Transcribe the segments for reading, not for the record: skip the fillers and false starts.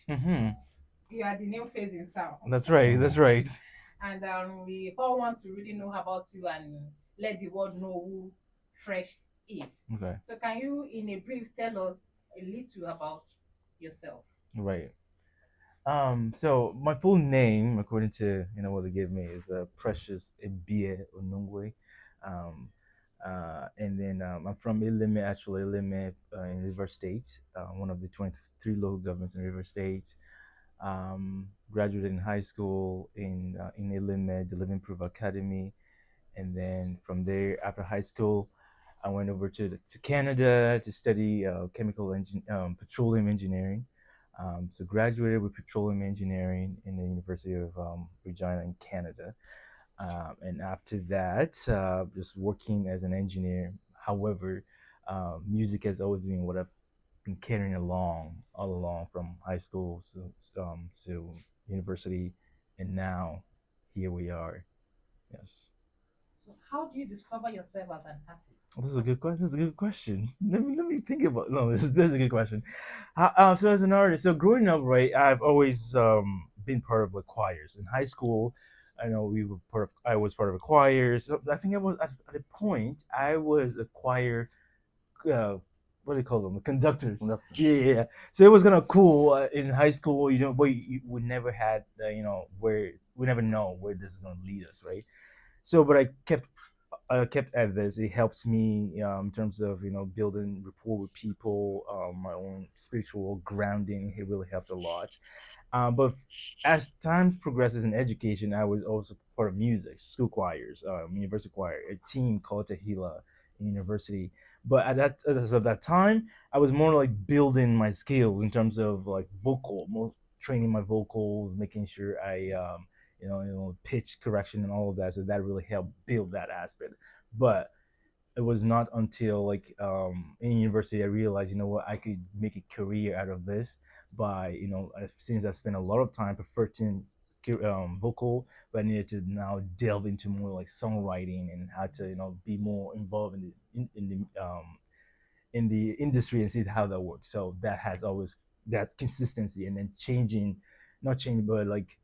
Mm-hmm. You are the new face in town. That's right. That's right. And we all want to really know about you and let the world know who Fresh is. Okay. So, can you, in a brief, tell us a little about yourself? Right. So my full name, according to what they give me, is Precious Ebie Onungwe. Um, and then I'm from Ilime, actually Ilime in River State, one of the 23 local governments in River State. Graduated in high school in Ilime, the Living Proof Academy, and then from there, after high school, I went over to Canada to study petroleum engineering. So graduated with petroleum engineering in the University of Regina in Canada. And after that, just working as an engineer. However, music has always been what I've been carrying along all along from high school to university, and now here we are. Yes. So, how do you discover yourself as an artist? This is a good question. This is a good question. Let me think about. No, this is a good question. So as an artist, so growing up, right, I've always been part of the choirs in high school. I know we were part of. I was part of a choir. So I think I was at a point. I was a choir. Uh, what do you call them? The conductor. Conductor. Yeah, yeah, yeah. So it was kind of cool in high school. But we never had. Where we never know where this is gonna lead us, right? So, but I kept at this. It helps me in terms of building rapport with people, my own spiritual grounding. It really helped a lot. But as time progresses in education, I was also part of music, school choirs, university choir, a team called Tehila in university. But as of that time, I was more like building my skills in terms of like vocal, more training my vocals, making sure I pitch correction and all of that. So that really helped build that aspect. But it was not until like in university I realized, what, I could make a career out of this by since I've spent a lot of time perfecting vocal, but I needed to now delve into more like songwriting and how to be more involved in the industry and see how that works. So that has always that consistency, and then changing, not changing, but like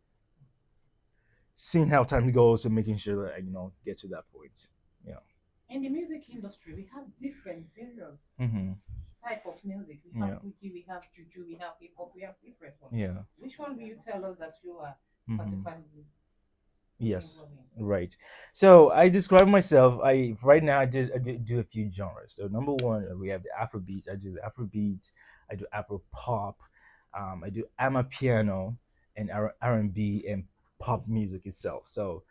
seeing how time goes and making sure that I get to that point. Yeah. In the music industry, we have different various Mm-hmm. type of music. We have Yeah. Fuji, we have Juju, we have hip hop, we have different ones. Yeah. Which one will you tell us that you are Mm-hmm. particularly Yes. involved in? Right. So I describe myself. I right now I do a few genres. So number one, we have the Afro beats. I do the Afro beats. I do Afro pop. I do Amapiano and R&B and pop music itself. So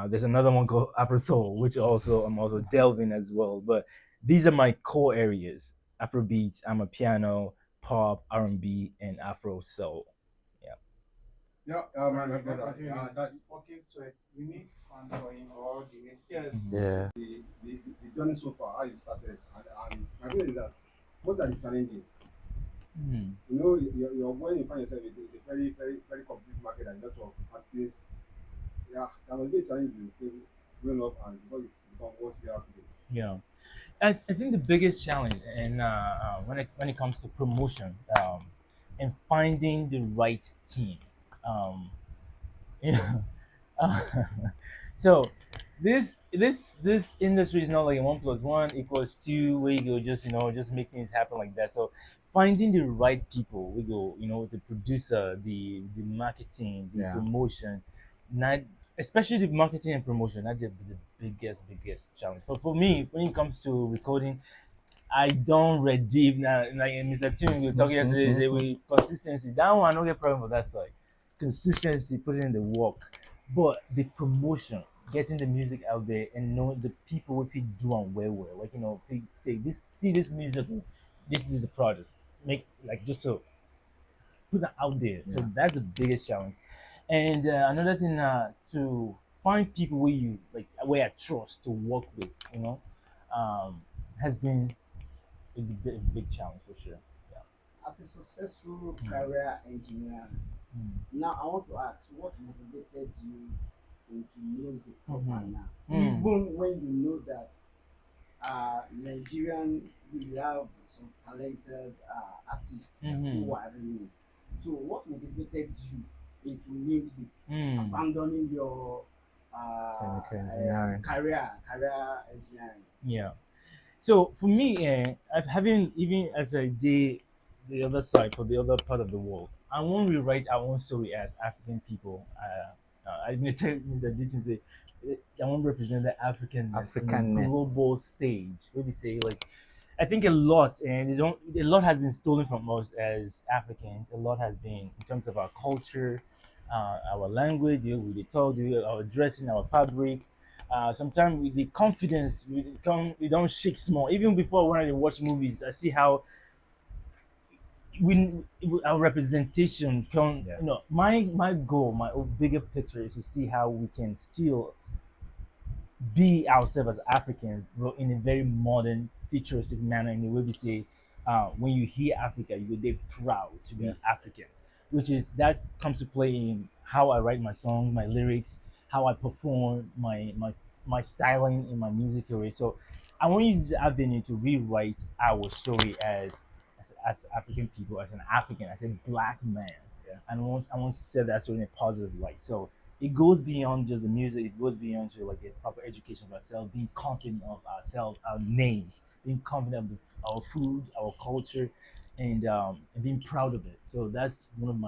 there's another one called Afro soul, which also I'm also delving as well. But these are my core areas: Afro beats, Amapiano, pop, R&B, and Afro soul. Yeah. Yeah, my brother. That's fucking sweat. You need fun for him or the next. Yes. Yeah. The journey so far, how you started, and my point is that what are the challenges? Hmm. When you find yourself, it's a very, very, very complete market and a lot of artists. Yeah, that must be a challenge you feel growing up and before you become what you are today. Yeah. I think the biggest challenge, and when it comes to promotion, and finding the right team. Um, you know, uh, so this industry is not like 1 plus 1 equals 2, where you go just make things happen like that. So finding the right people, we go, the producer, the marketing, the Yeah. promotion, not especially the marketing and promotion, not the biggest challenge. But for me, when it comes to recording, I don't redeem now. Like Mr. Tim, we were talking yesterday, say we consistency. That one, I don't get problem for that side. Consistency, putting in the work, but the promotion, getting the music out there, and knowing the people if you do on well, like they say this, see this music, this is the product. Make like just so put that out there. So Yeah. that's the biggest challenge. And another thing, to find people where you like, where I trust to work with, has been a big challenge for sure. Yeah. As a successful career engineer, Mm. now I want to ask what motivated you into music proper Mhm. now? Mm. Even when you know that Nigerian we have some talented artists Mhm. who are really So what motivated you into music, Mm. abandoning your Chemical engineering. career engineering? Yeah. So for me, having even as I did the other side for the other part of the world, I won't rewrite our own story as African people. I may tell Mr. Ditchin say, I won't represent the Africanness in a Africanness. global stage. Where we say like, I think a lot, and a lot has been stolen from us as Africans. A lot has been in terms of our culture, our language, we talk, our dressing, our fabric. Sometimes with the confidence, we don't shake small. Even before when I watch movies, I see how we our representation can. Yeah. My goal, my bigger picture is to see how we can still be ourselves as Africans, but in a very modern, futuristic manner. In the way we say, when you hear Africa, you will be proud to Yeah. be African, which is that comes to play in how I write my songs, my lyrics, how I perform, my styling in my music career. So I want to use this avenue to rewrite our story as African people, as an African, as a black man. Yeah. And I want to set that story in a positive light. So it goes beyond just the music. It goes beyond to like a proper education of ourselves, being confident of ourselves, our names, being confident of our food, our culture, and being proud of it. So that's one of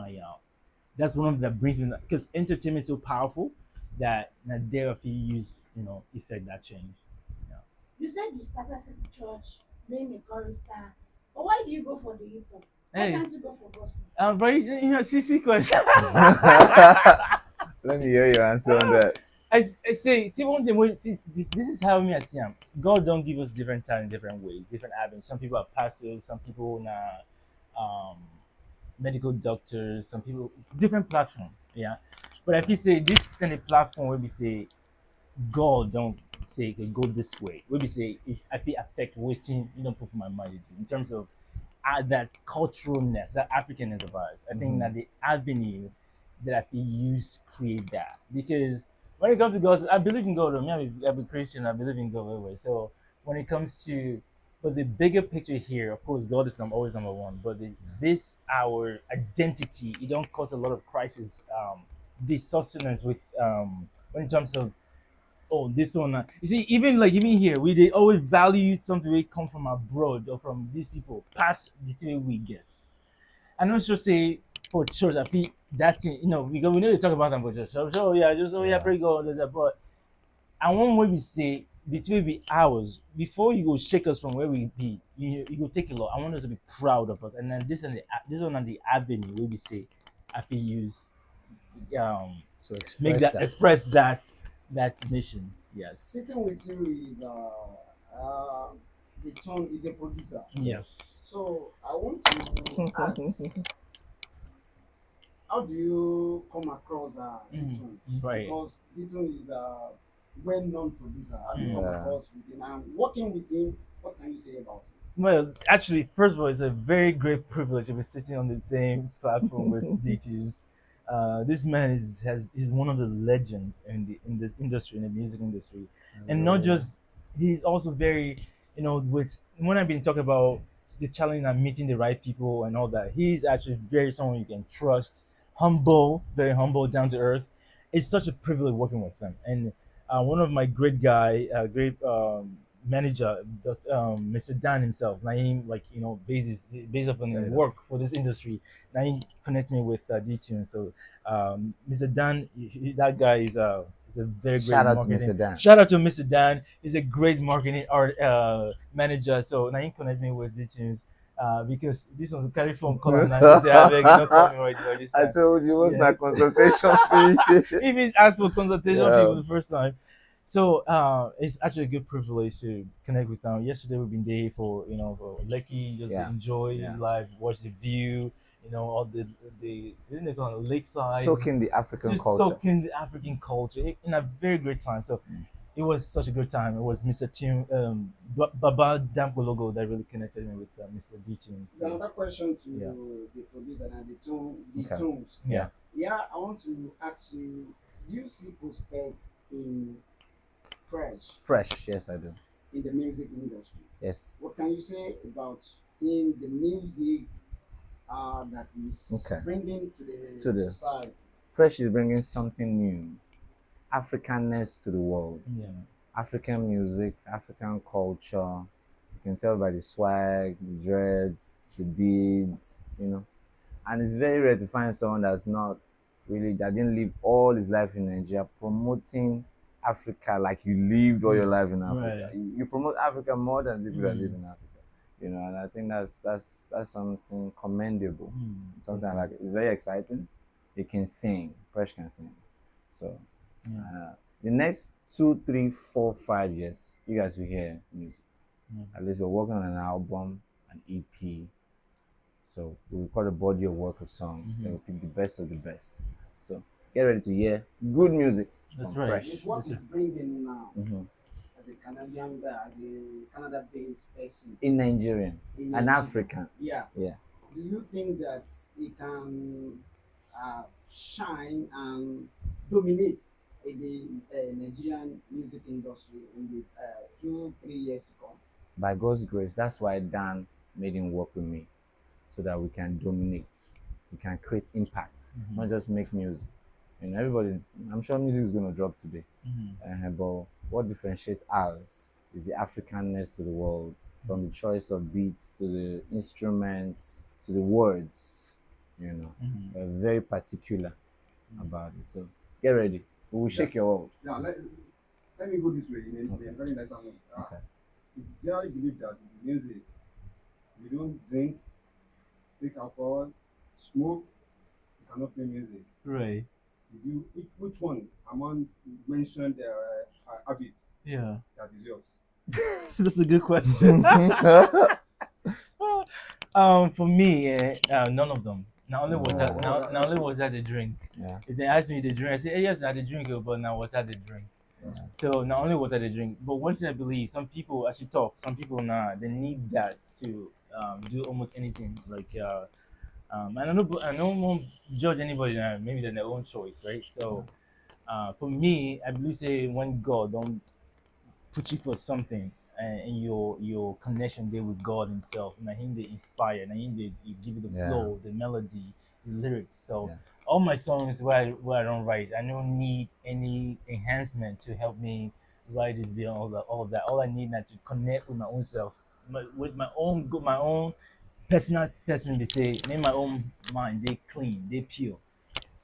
that brings me because entertainment is so powerful that there if you use effect that change. Yeah. You said you started from church, being a chorister, but why do you go for the hip hop? Why Hey, can't you go for gospel? but CC question. Let me hear your answer on that. I see one thing. See, this is how me I see him. God don't give us different talent in different ways, different avenues. Some people are pastors, some people are medical doctors, some people different platform. Yeah, but if you say this kind of platform where we say God don't say okay, go this way, where we say if I feel affect waiting, you don't put my mind into in terms of that culturalness, that Africanness of ours. I think Mhm. that the avenue that I feel use create that because when it comes to God, I believe in God. I mean, I'm a Christian. I believe in God anyway. So when it comes to, but the bigger picture here, of course, God is always number one. But this our identity, it don't cause a lot of crisis, this sustenance with when in terms of this one. You see, even here, we they always value something we come from abroad or from these people past the thing we get. I not sure say for church, I feel that thing, because we need to talk about them for church. So, yeah, just Yeah. pray God, but I want when we say the thing will be ours before you go shake us from where we be. You go take a lot. I want us to be proud of us, and then this one on the avenue where we say, I feel use um To make express that that. express that mission. Yes. Sitting with you is the tone is a producer. Yes. So I want to ask, how do you come across Mhm. Ditton? Right. Because Ditton is a well-known producer. How do you come Mm. Yeah. across with him and working with him? What can you say about him? Well, actually, first of all, it's a very great privilege to be sitting on the same platform with DTs. This man is one of the legends in this industry, in the music industry, and not Hallelujah. just he's also very, with when I've been talking about the challenge and meeting the right people and all that, he's actually very someone you can trust, humble, very humble, down to earth. It's such a privilege working with him, and one of my great manager, Mr. Dan himself. Naeem, like based upon his Say that. work for this industry, Naeem connect me with D-Tune. So Mr. Dan, that guy is a very great Shout out to marketing. Mr. Dan. Shout out to Mr. Dan. He's a great marketing art manager. So Naeem connect me with D-Tunes. Because this was a carry phone call and I just say, I beg you, don't call me right now this I time. told you, what's Yeah. my consultation fee? Even asked for consultation fee Yeah. for the first time. So it's actually a good privilege to connect with them. Yesterday we've been there for Lucky, just to Yeah. enjoy Yeah. life, watch the view, all the isn't it called lakeside, Soaking the African just culture. soaking the African culture in a very great time. So it was such a good time. It was Mr. Tim Baba Dampo logo that really connected me with Mr. D Team. So Another question to yeah. the producer and the Okay. tunes. Yeah. Yeah, I want to ask you, do you see prospect in Fresh Fresh, yes, I do. in the music industry? Yes. What can you say about him, the music, that is Okay. bringing to the To the- society? Fresh is bringing something new, Africanness to the world. Yeah. African music, African culture. You can tell by the swag, the dreads, the beads, And it's very rare to find someone that didn't live all his life in Nigeria promoting Africa like you lived all your life in Africa. Right. You promote Africa more than people that live Mm. in Africa. And I think that's something commendable. Something like it's very exciting. He can sing. Fresh can sing. So Yeah. the next 2, 3, 4, 5 years, you guys will hear music. At least we're working on an album, an EP. So we record a body of work of songs. Then we pick the best of the best. So get ready to hear good music That's from right. Fresh. With what is bringing now Mhm. as a Canadian guy, as a Canada-based person In Nigerian, in an Nigeria? African. Yeah. Yeah. Do you think that he can shine and dominate in the Nigerian music industry in the 2, 3 years to come? By God's grace, that's why Dan made him work with me, so that we can dominate, we can create impact, not just make music. Everybody, I'm sure music is going to drop today. But what differentiates us is the Africanness to the world, from the choice of beats to the instruments to the words. We're very particular about it. So get ready. We will shake your world. Yeah, let me go this way in a very nice manner. Okay. It's generally believed that in music, you don't drink, take alcohol, smoke, you cannot play music. Right. Which one among mentioned habits Yeah. that is yours? That's a good question. For me, none of them. Not only was that, Oh. not only was that the drink. Yeah. If they ask me the drink, I say, hey, yes, I had the drink, but now what's that the drink? So not only was that the drink, but one thing I believe, some people, as you talk, some people now they need that to do almost anything. Like I don't want to judge anybody now. Maybe they're their own choice, right? So for me, I believe say when God don't put you for something and your connection there with God Himself. And I think they inspire, and I think they give you the Yeah. flow, the melody, the lyrics. So Yeah. all my songs where I don't write, I don't need any enhancement to help me write this beyond all of that. All I need now to connect with my own self, with my own personal person. They say, make my own mind. They clean, they pure.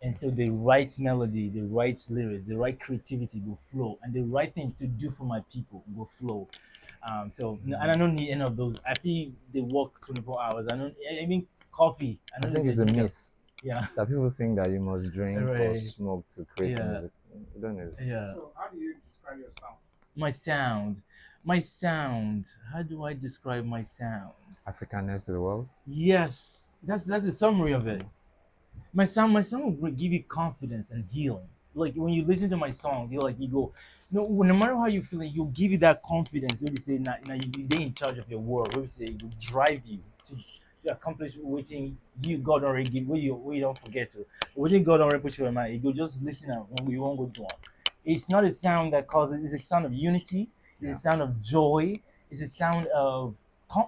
And so the right melody, the right lyrics, the right creativity will flow, and the right thing to do for my people will flow. And I don't need any of those. I feel they work 24 hours. I don't. I mean, coffee. I don't think need it's a anything myth else. Yeah. that people think that you must drink or Right. smoke to create Yeah. music. You don't need it. Yeah. So, how do you describe your sound? My sound. My sound. How do I describe my sound? Africanness to the world. Yes, that's a summary of it. My song will give you confidence and healing. Like when you listen to my song, you go, no matter how you're feeling, you'll give you that confidence. Where you say, now they in charge of your world. Where you say it will drive you to accomplish what you God already give, where you don't forget to. What God already put you in mind, you go just listen and when you won't go do it. It's not a sound that causes. It's a sound of unity. It's a sound of joy. It's a sound of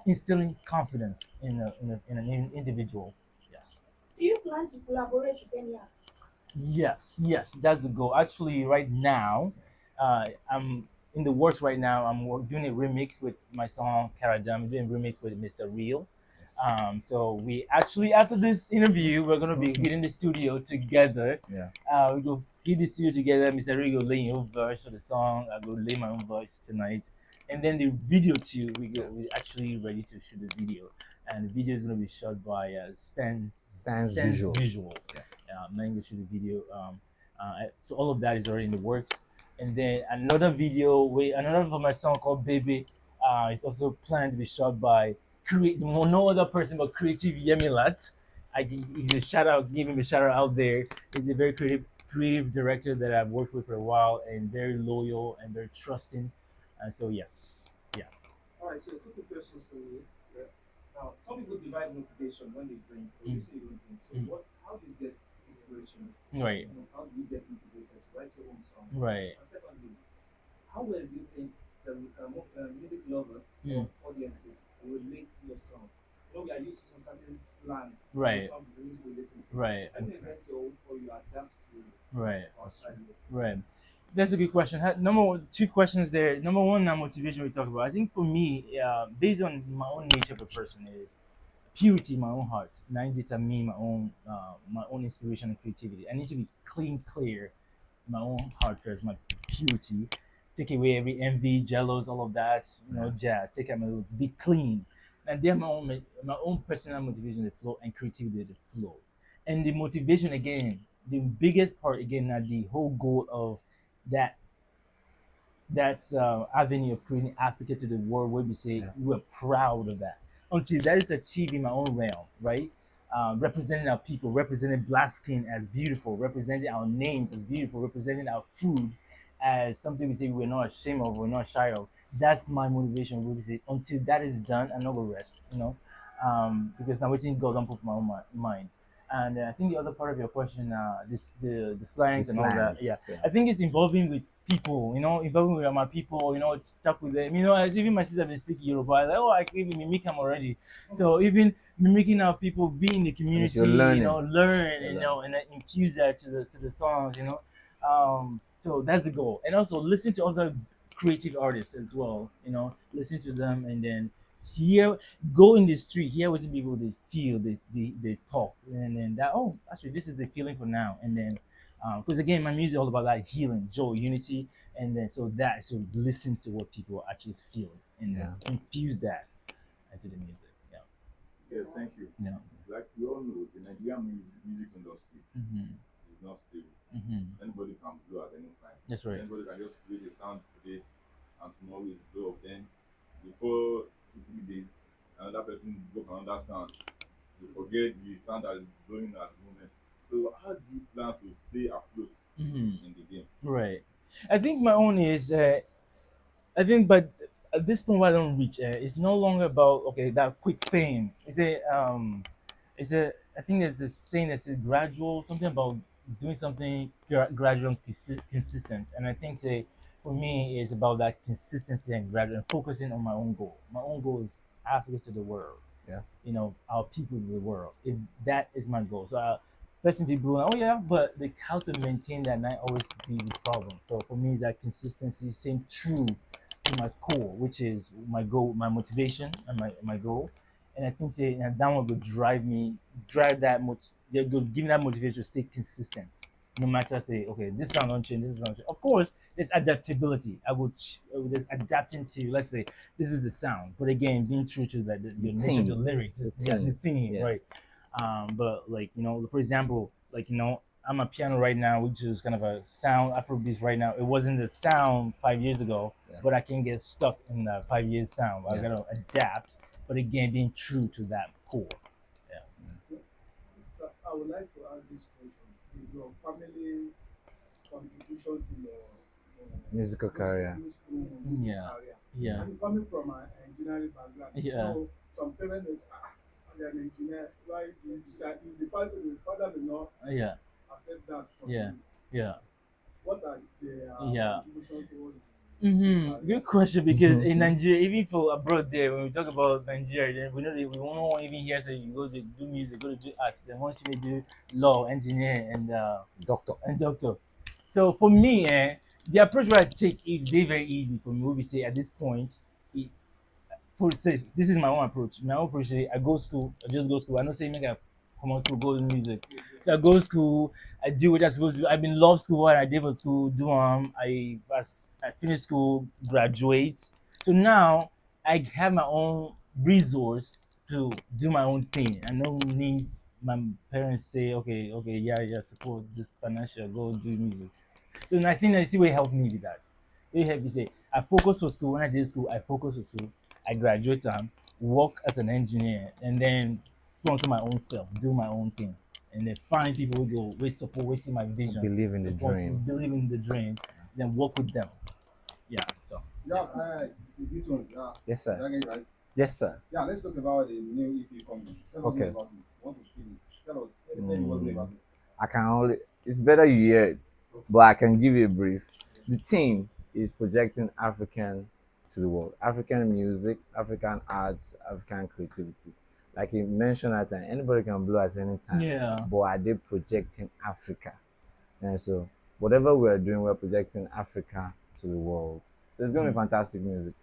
instilling confidence in an individual. Yes. Do you plan to collaborate with any artist? Yes, that's the goal. Actually, right now, I'm in the works right now. Doing a remix with my song Karadam. I'm doing a remix with Mr. Real. Yes. So we actually after this interview, we're gonna be hitting the studio together. Yeah. We go hit the studio together. Mr. Real go lay your own verse for the song. I go lay my own voice tonight, and then the video too. We actually ready to shoot the video, and the video is gonna be shot by Stan's Visuals. Visuals. I'm not going to shoot the video. So all of that is already in the works. And then another of my song called Baby, is also planned to be shot by no other person but Creative Yemilat. He's a shout out, give him a shout out there. He's a very creative director that I've worked with for a while and very loyal and very trusting. And so yes, yeah. All right, so two quick questions for you. Yeah. Now, some people derive motivation when they drink, but you say you don't drink. So, how do you get inspiration? Right. How do you get motivated to write your own songs? Right. And secondly, how well do you think the music lovers Mm. or audiences will relate to your song? we are used to some certain slangs. Right. Some of the music we listen to. Right. Have you invent your own or you adapt to Right. our style? Right. That's a good question. Number one, two questions there. Number one, now motivation we talk about. I think for me, based on my own nature of a person, is purity in my own heart. And I determine my own inspiration and creativity. I need to be clean, clear in my own heart first, my purity. Take away every envy, jealous, all of that, jazz. Take out be clean. And then my own personal motivation, the flow, and creativity, the flow. And the motivation again, the biggest part again, that the whole goal of that that's avenue of creating Africa to the world, where we say Yeah. we're proud of that. Until that is achieved in my own realm, right? Representing our people, representing black skin as beautiful, representing our names as beautiful, representing our food as something we say we're not ashamed of, we're not shy of. That's my motivation. Where we say until that is done, I'm not gonna rest, because now waiting God don't put my own mind. And I think the other part of your question, the The slangs and all that, yeah, slangs. Yeah. I think it's involving with people, involving with my people, talk with them. As even my sister been speaking Yoruba, I like, oh, I can even mimic them already. So even mimicking our people, be in the That means community, you're learning. learn, You're and then infuse that to the songs. So that's the goal, and also listen to other creative artists as well. Listen to them, and then hear, go in the street, hear what people they feel, they talk, and then that, oh, actually this is the feeling for now, and then because again my music is all about like healing, joy, unity, and then so listen to what people are actually feeling, and then Yeah. infuse that into the music. Yeah. Yeah, thank you. Yeah. Like we all know, the Nigerian music industry Mm-hmm. is not stable. Mm-hmm. Anybody can blow at any time. That's right. Anybody can just play the sound today and tomorrow is blow up. Then before 2 3 days, another person broke another sound. You forget the sound that is blowing at the moment. So how do you plan to stay afloat Mm-hmm. in the game? Right. I think my own is I think, but at this point, where I don't reach, it's no longer about okay that quick fame. I think there's this saying that's a gradual something about doing something gradual and consistent. And I think say for me is about that consistency and gradual and focusing on my own goal. My own goal is Africa to the world. Yeah. Our people to the world. If that is my goal. So person people, oh yeah, but how to maintain that not always be the problem. So for me, is that consistency, staying true to my core, which is my goal, my motivation, and my goal. And I think say and that one will drive that they go give me that motivation to stay consistent. No matter say, okay, this sound don't change, this sound change. Of course, there's adaptability. There's adapting to, let's say, this is the sound, but again, being true to the nature of the theme. lyrics, The yeah, the theme. theme, Yeah. right? But like for example, like I'm a piano right now, which is kind of a sound Afrobeats right now. It wasn't the sound 5 years ago, Yeah. but I can get stuck in the 5 years sound. I Yeah. gotta adapt, but again, being true to that core. So I would like to ask this question: your family contribution to your Musical career. music Yeah. career? Yeah, I'm coming from an engineering background. Yeah. So some parents will say, as an engineer, why do you decide? If the father will not yeah, accept that from Yeah. you. yeah. What are their Yeah. contribution towards Good question, because in Nigeria, even for abroad there, when we talk about Nigeria, then we know that we won't even hear say you go to do music, go to do arts. Then once you do law, engineer, Doctor. and doctor. So for me, the approach where I take is very very easy for me. What we say at this point, it, for says this is my own approach. My own approach is I go school, I just go school. I don't say make I come on school, go to music. So I go to school, I do what I'm supposed to do. I've been love school, what I did for school, do I finish school, graduate. So now I have my own resource to do my own thing. I don't need my parents say, okay, yeah, support this financial, go do music. So I think that's the way helped me with that. It helped me say I focus for school. When I did school, I focus for school. I graduate work as an engineer, and then sponsor my own self, do my own thing, and then find people who go, we support, we see my vision, Believe in the support, dream. believe in the dream, then work with them. Yeah. So Yeah, this one, Yes, did I sir. get it right? Yes, sir. Yeah, let's talk about the new EP coming. Tell us Okay. more about it. Want to feel it. Tell us. Tell me what's about it. I can only. It's better you hear it, but I can give you a brief. The theme is projecting African to the world. African music, African arts, African creativity. like you mentioned at time, anybody can blow at any time. Yeah. But are they projecting Africa? And so whatever we're doing, we're projecting Africa to the world. So it's gonna be fantastic music.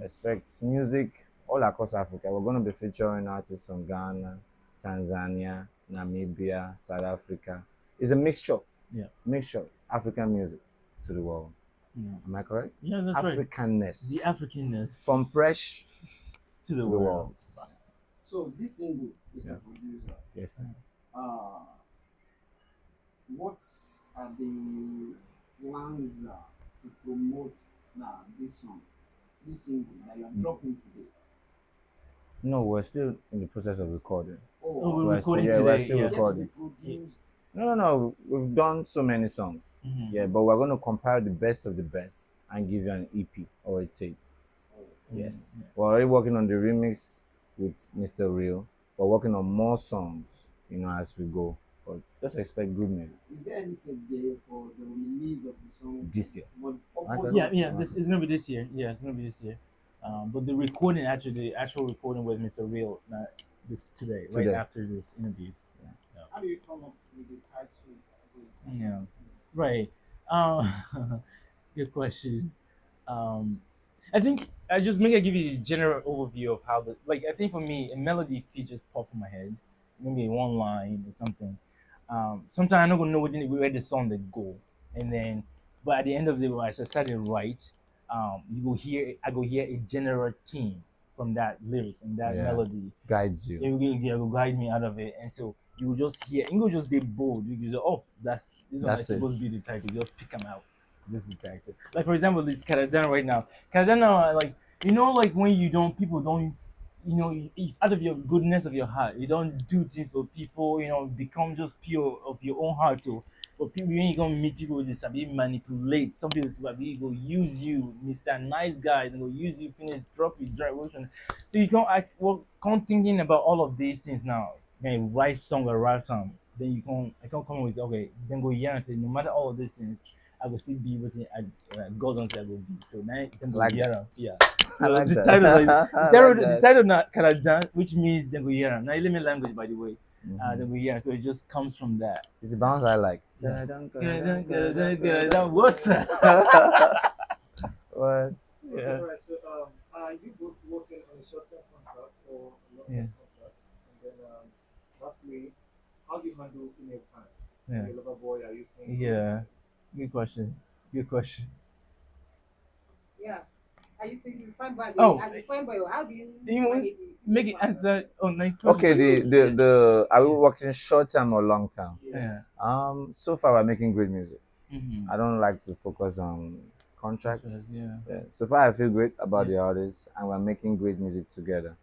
Expect music all across Africa. We're gonna be featuring artists from Ghana, Tanzania, Namibia, South Africa. It's a mixture. Yeah. Mixture African music to the world. Yeah. Am I correct? Yeah, that's right. Africanness. The Africanness From Presh to the to the world. world. So this single, Mr. Yeah. Producer, Yes, sir. uh, what are the plans to promote this song, this single that you are dropping today? No, we're still in the process of recording. Oh, we're We're recording still, yeah, we're today. still Yeah. Yet to be recording. produced. No. We've done so many songs. Mm-hmm. Yeah, but we're going to compile the best of the best and give you an EP or a tape. Yes. Yeah. We're already working on the remix with Mr. Real. We're working on more songs, as we go. But just expect good music Is there any set there for the release of the song? this year. What Okay. purpose Yeah, of- yeah. This is gonna be this year. Yeah, it's gonna be this year. But the recording, actually, the actual recording with Mr. Real, this today, right Today. after this interview. How do you come up with the title? Yeah. Right. Good question. I think I just maybe I give you a general overview of how I think for me a melody feed just pop in my head, maybe one line or something. Sometimes I'm not gonna know where the song they go, and then but at the end of the day, as I started to write, I go hear a general theme from that lyrics and that Yeah. melody. Guides you. It will guide me out of it, and so you will just hear, you will just be bold. You just oh, this one That's is it. supposed to be the title. You just pick them out. This is the title. Like for example, this Karadan right now. Karadan now, like like when people don't, if out of your goodness of your heart, you don't do things for people. Become just pure of your own heart too. But people, when you gonna meet people, they sabi manipulate. Some people sabi go use you, Mr. Nice Guy, they go use you, finish, drop you, dry ocean. So you can't come thinking about all of these things now. Then write song or write time. Then I can't come with okay. Then go here and say no matter all of these things, I will still be able to God don't say I will be. So now you can go Like here. that. Yeah. I like the that. title is I the title, like the that. title not Karadan, which means then go here. Now limit language by the way. Mhm. Then go here. So it just comes from that. It's the bounce I like. Yeah. What's that? What? Yeah. Okay, all right. So, are you both working on a short-term contract or a long-term Yeah. contract? And then, lastly, how do you handle female fans? Yeah. Your lover boy, are you saying? Yeah. Good question. Good question. Yeah. Are you saying you find boy Oh. as a fine boy, or how do you You want manage make it answer on nice Okay, question. the are we working short term or long term? Yeah. So far we're making great music. Mm-hmm. I don't like to focus on contracts. Yeah. Yeah. So far I feel great about Yeah. the artists and we're making great music together.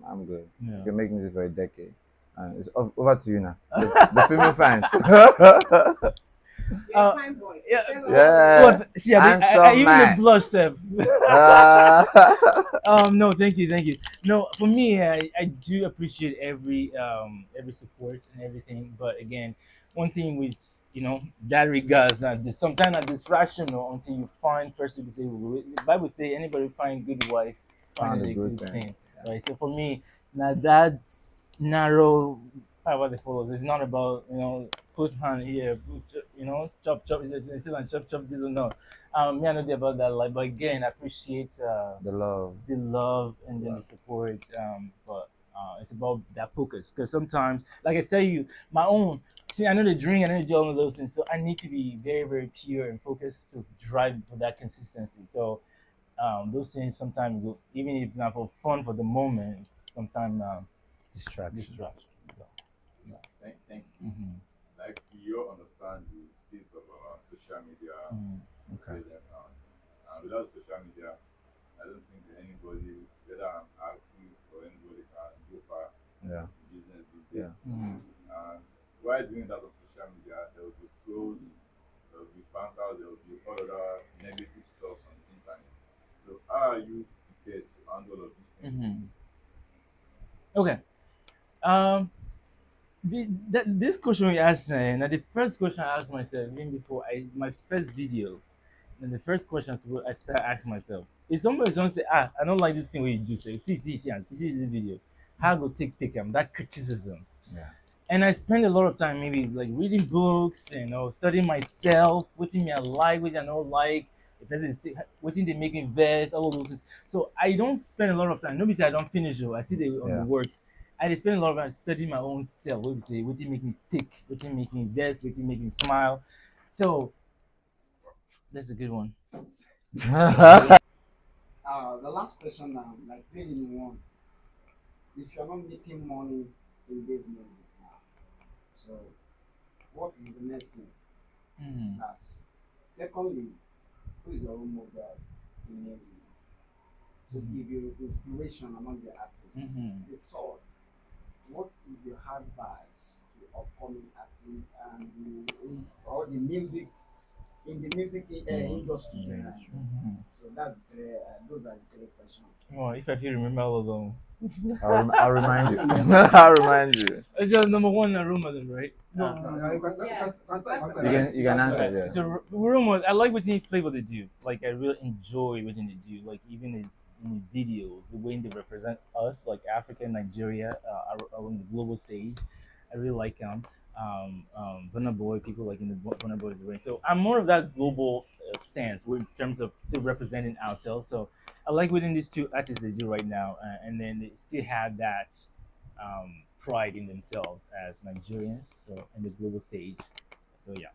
I'm good. Yeah. We can make music for a decade. And it's over to you now. The female fans. You're a fine boy. yeah. Tell us. Yeah. Well, see, I even man. the blush, Seb. Uh, No, thank you. No, for me, I do appreciate every support and everything. But again, one thing with that regards that sometimes a distraction or until you find person to say the Bible say anybody find good wife find a good thing. Right. So for me, now that's narrow what they follows. It's not about put hand here, chop chop. It's still chop chop this or no. Me I know about that life, but again, I appreciate the love. the love and then the support. But it's about that focus because sometimes, like I tell you, my own. See, I know the drink, I know the do all of those things, so I need to be very, very pure and focused to drive for that consistency. So those things sometimes go, even if not for fun for the moment, sometimes Distraction. So, Thank you. Like we all understand the state of our social media Okay. presence now. And without social media, I don't think that anybody, whether an artist or anybody, can go far Yeah. in business these days. Yeah. And while doing that on social media, there will be trolls, there will be banters, there will be all other negative stuff on the internet. So how are you prepared to handle all of these things? Okay. This question you asked now the first question I asked myself even before my first video, and the first question I start asking myself is somebody don't say I don't like this thing where you do say see and see this video. how go take them that criticisms. Yeah. And I spend a lot of time maybe like reading books, studying myself, what me I like, what I don't like. If person say what they make me vex, all of those things. So I don't spend a lot of time. Nobody say I don't finish it. I see the on the Yeah. works. I dey spend a lot of time studying my own self. What we say, what make me tick, what make me vex, what make me smile. So that's a good one. The last question now, like three in one. If you're not making money in this music now, so what is the next thing? Hmm. That's secondly, who is your role model in music? Who give you inspiration among the artists? Mhm. The third, what is your advice to upcoming artists and or the music in the music industry generally? Mhm. So that's those are the three questions. Well, if I feel remember all of them. I'll remind you. I'll remind you. It's just number one, role model, right? Yeah, yeah, you can start. You can answer. Alright, Yeah. so role model, I like what Flavor they do. Like I really enjoy what they do. Like even in his videos, the way they represent us, like Africa, Nigeria, on the global stage. I really like him. Burna Boy, people like in the Burna Boy range. So I'm more of that global sense, in terms of still representing ourselves. So I like within these two artists they do right now, and then they still have that pride in themselves as Nigerians, so in the global stage. So yeah.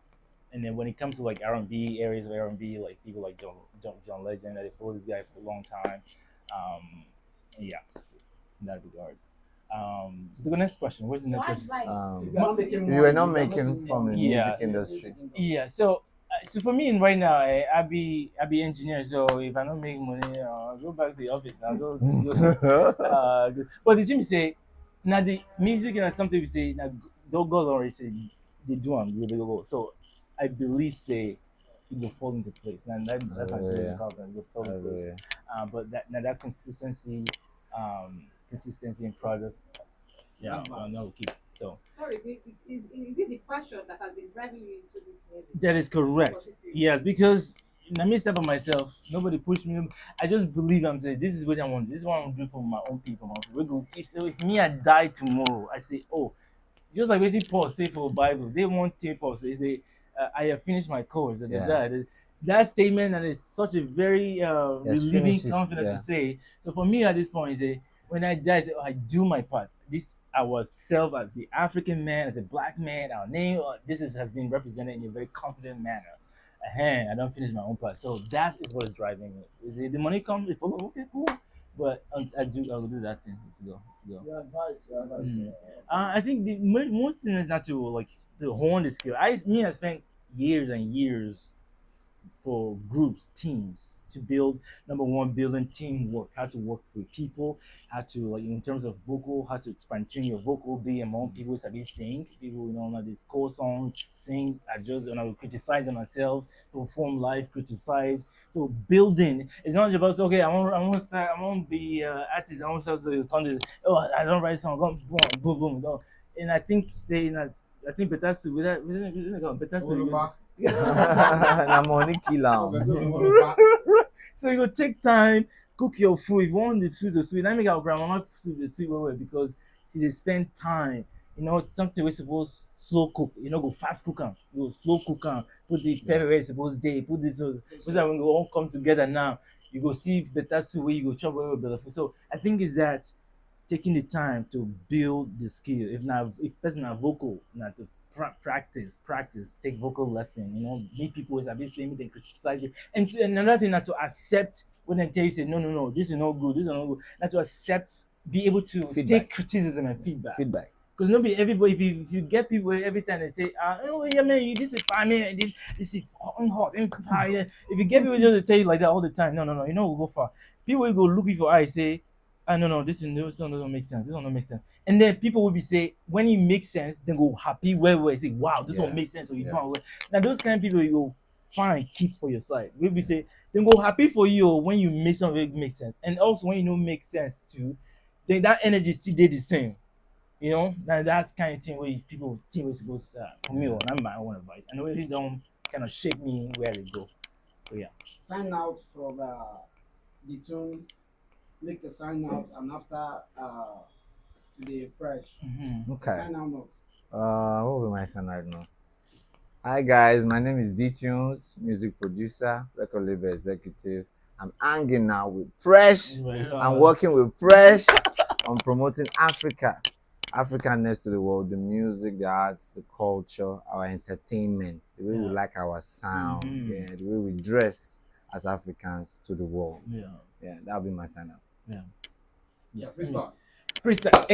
And then when it comes to like R&B areas of R&B, like people like John Legend, I follow this guy for a long time. Yeah, in that regards. The next question. What's the next Your question? advice. If you're not making money, You were not if you're making from the Yeah. music industry. Yeah. So for me, right now, I be engineer. So if I don't make money, I'll go back to the office. I'll but the thing is say, now the music and something we say now, don't go already say they do them, they go. So I believe say it will fall into place. And that's my belief Hallelujah. and confidence. It will fall into place. Hallelujah. But that consistency in products, yeah, I'll never keep. So Sorry, is it the passion that has been driving you into this music? that is correct. Yes, because in the midst of myself, nobody pushed me. I just believe I'm saying this is what I want. This is what I want to do for my own people. My people. We go. So if me I die tomorrow, I say, oh, just like what Paul say for Bible, they want to Paul say, I have finished my course. Yeah. That statement that is such a very Yes, relieving finish this. confidence Yeah. to say. So for me at this point, is when I die, I say, oh, I do my part. This ourselves as the African man, as a black man, our name, has been represented in a very confident manner. I don't finish my own part. So that is what is driving me. Is it the money comes, it follow, okay, cool. But I will do that thing. Let's go. Your advice Mm. to I think the most thing is not to like to hone the skill. I spent years and years for groups, teams to build. Number one, building teamwork, how to work with people, how to like in terms of vocal, how to fine tune your vocal, be among people who sing, people like these core songs, sing, adjust, criticize on ourselves, perform live, criticize. So building it's not just about okay, I want to be artist, I want to start to content. Oh, I don't write song, boom, boom, boom, no. And I think saying that I think better to better to Na money kill am. so you go take time, cook your food. If you want the food to sweet, I make our grandmama food the sweet well because she dey spend time. It's something we suppose slow cook. Go fast cook am. You go slow cook am. Put the pepper where you suppose dey. Put this so that when we all come together now, you go see better soup where you go chop well better food. So I think is that taking the time to build the skill. If person are vocal, not to practice, take vocal lesson. Meet people as I be saying, they criticize it, and another thing, not to accept when they tell you say no, this is not good, this is not good. Not to accept, be able to Feedback. take criticism and feedback. Feedback. Because nobody, everybody, if you get people every time they say, oh yeah man, this is fine, man, this is hot, fire. If you get people just to tell you like that all the time, no, we'll go far. People will go look in your eye, say, no, this one doesn't make sense. This one don't make sense. And then people will be say, when it makes sense, then go happy, well, say, wow, this one makes sense, or you do it well. Now those kind of people you go fine, keep for your side. We be say, then go happy for you when you make something make sense. And also when you don't make sense too, then that energy still did the same. Now that's kind of thing where people think we're supposed to for me, or not my own advice. And really don't kind of shape me where they go. So yeah. sign out from the tune, make a sign out, and after to the Presh. Okay. Sign out note. What will be my sign right now? Hi guys, my name is D Tunes, music producer, record label executive. I'm hanging now with Presh. I'm working with Presh on promoting Africa, Africanness to the world, the music, the arts, the culture, our entertainment, the way we like our sound, yeah, the way we dress as Africans to the world. Yeah, that'll be my sign up. Yes. Freestyle. Freestyle.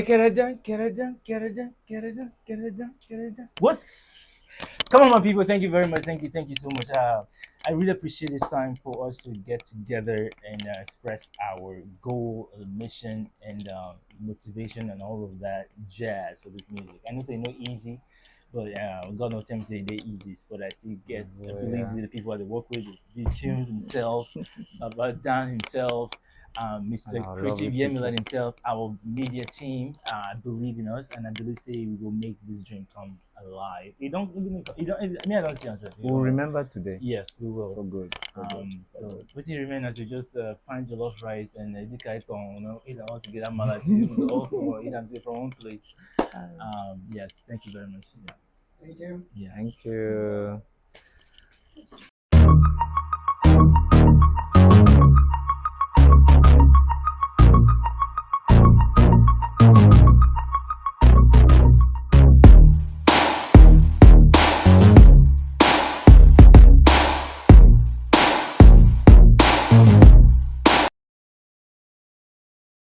What's come on, my people? Thank you very much. Thank you so much. I really appreciate this time for us to get together and express our goal, mission, and motivation, and all of that jazz for this music. I know say no easy, but God no time say they easy. But I still get I believe with the people that I work with, is D Tunes himself, about Dan himself, Mr. Our Creative lovely Yemilan people. himself, our media team. Believe in us, and I believe say we will make this dream come alive. You don't. I mean, I don't see yourself. We'll remember today. Yes, we will. For good. For good. For So good. what you remain as you just find your love rice and you know, either all together malachi, all for either from one place. Yes, thank you very much. Yeah. Thank you. Yeah. Thank you.